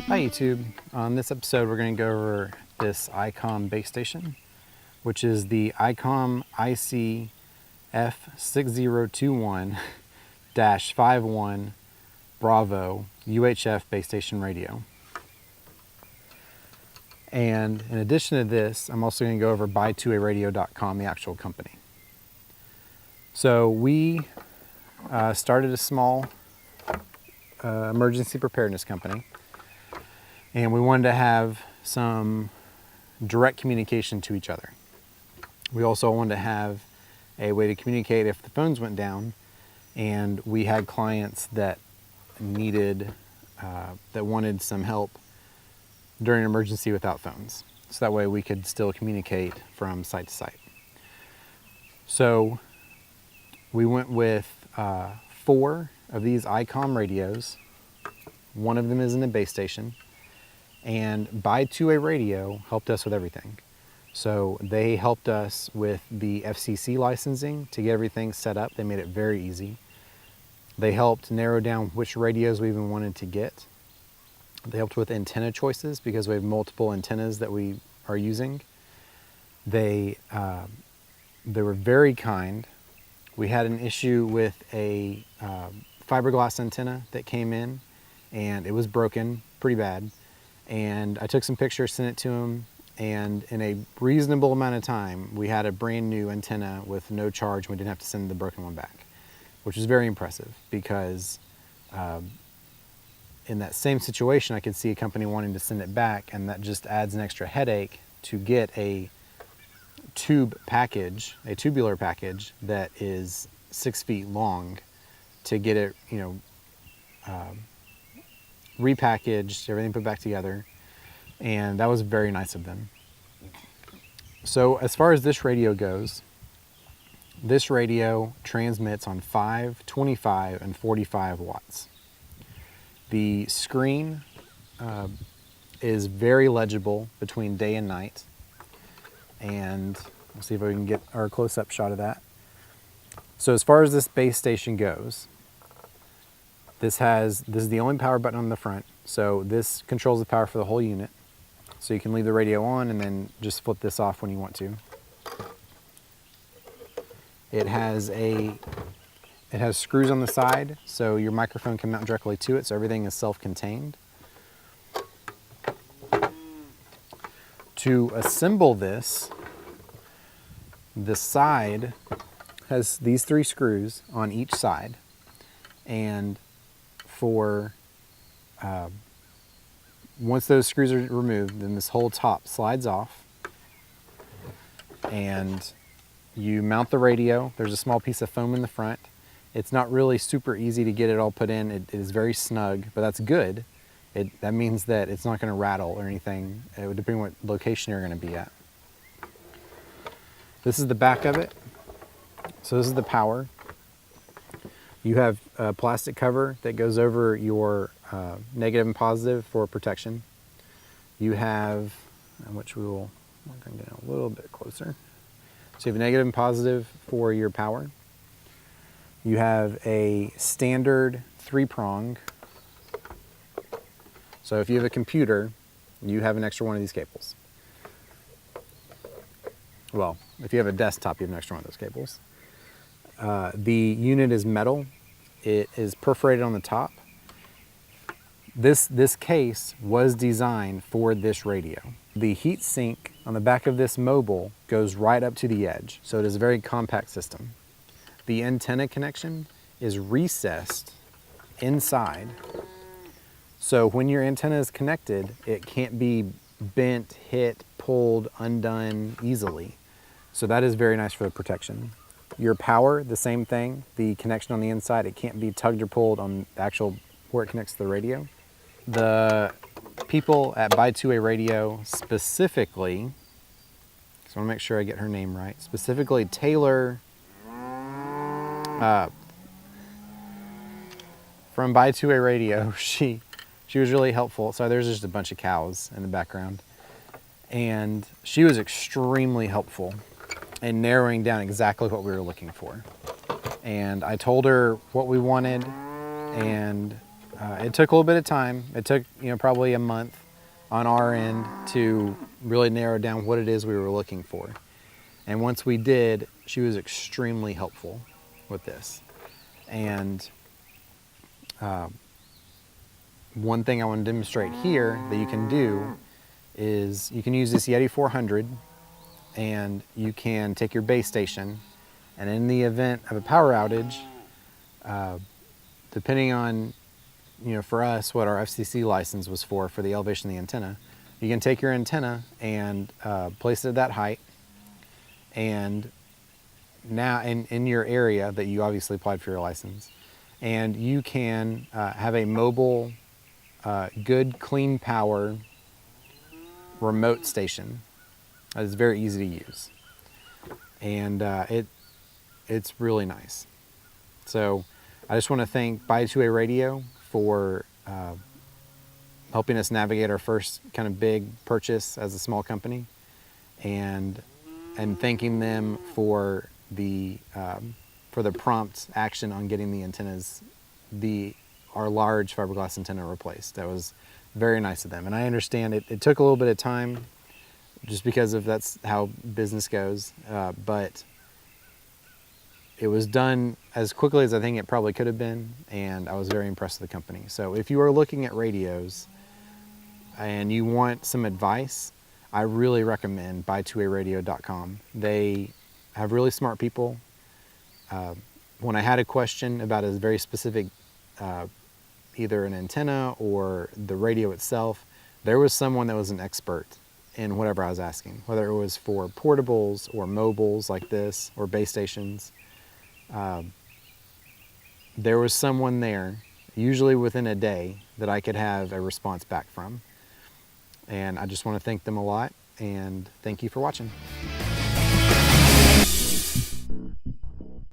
Hi YouTube. On this episode we're going to go over this Icom base station, which is the Icom IC F6021-51 Bravo UHF base station radio. And in addition to this, I'm also going to go over buy2aradio.com, the actual company. So we started a small emergency preparedness company, and we wanted to have some direct communication to each other. We also wanted to have a way to communicate if the phones went down, and we had clients that wanted some help during an emergency without phones. So that way we could still communicate from site to site. So we went with 4 of these Icom radios. One of them is in the base station. And Buy2A helped us with everything. So they helped us with the FCC licensing to get everything set up. They made it very easy. They helped narrow down which radios we even wanted to get. They helped with antenna choices because we have multiple antennas that we are using. They were very kind. We had an issue with a fiberglass antenna that came in, and it was broken pretty bad. And I took some pictures, sent it to them, and in a reasonable amount of time, we had a brand new antenna with no charge. We didn't have to send the broken one back, which was very impressive because in that same situation, I could see a company wanting to send it back, and that just adds an extra headache to get a tubular package that is 6 feet long to get it, repackaged, everything put back together, and that was very nice of them. So as far as this radio goes, this radio transmits on 5, 25, and 45 watts. The screen is very legible between day and night, and we'll see if we can get our close-up shot of that. So as far as this base station goes, this is the only power button on the front, so this controls the power for the whole unit. So you can leave the radio on and then just flip this off when you want to. It has screws on the side, so your microphone can mount directly to it, so everything is self-contained. To assemble this, the side has these 3 screws on each side, and once those screws are removed, then this whole top slides off, and you mount the radio. There's a small piece of foam in the front. It's not really super easy to get it all put in. It is very snug, but that's good. That means that it's not going to rattle or anything. It would depend on what location you're going to be at. This is the back of it. So this is the power. You have a plastic cover that goes over your negative and positive for protection. You have, which we will work on getting a little bit closer. So you have a negative and positive for your power. You have a standard 3-prong. So if you have a computer, you have an extra one of these cables. Well, if you have a desktop, you have an extra one of those cables. The unit is metal. It is perforated on the top. This case was designed for this radio. The heat sink on the back of this mobile goes right up to the edge, so it is a very compact system. The antenna connection is recessed inside, so when your antenna is connected, it can't be bent, hit, pulled, undone easily. So that is very nice for the protection. Your power, the same thing. The connection on the inside, it can't be tugged or pulled on the actual where it connects to the radio. The people at Buy2A specifically, so I want to make sure I get her name right, specifically Taylor from Buy2A, she was really helpful. So there's just a bunch of cows in the background, and she was extremely helpful in narrowing down exactly what we were looking for. And I told her what we wanted, and It took a little bit of time. It took, probably a month on our end to really narrow down what it is we were looking for. And once we did, she was extremely helpful with this. And one thing I want to demonstrate here that you can do is you can use this Yeti 400 and you can take your base station, and in the event of a power outage, depending on, for us, what our FCC license was for the elevation of the antenna, you can take your antenna and place it at that height, and now in your area that you obviously applied for your license, and you can have a mobile, good, clean power remote station that is very easy to use, and it's really nice. So I just want to thank Buy2A Radio for helping us navigate our first kind of big purchase as a small company, and thanking them for the prompt action on getting the antennas, our large fiberglass antenna replaced. That was very nice of them. And I understand it took a little bit of time just because that's how business goes, but it was done as quickly as I think it probably could have been, and I was very impressed with the company. So if you are looking at radios and you want some advice, I really recommend buy2aradio.com. They have really smart people. When I had a question about a very specific, either an antenna or the radio itself, there was someone that was an expert in whatever I was asking, whether it was for portables or mobiles like this or base stations. There was someone there, usually within a day, that I could have a response back from. And I just want to thank them a lot, and thank you for watching.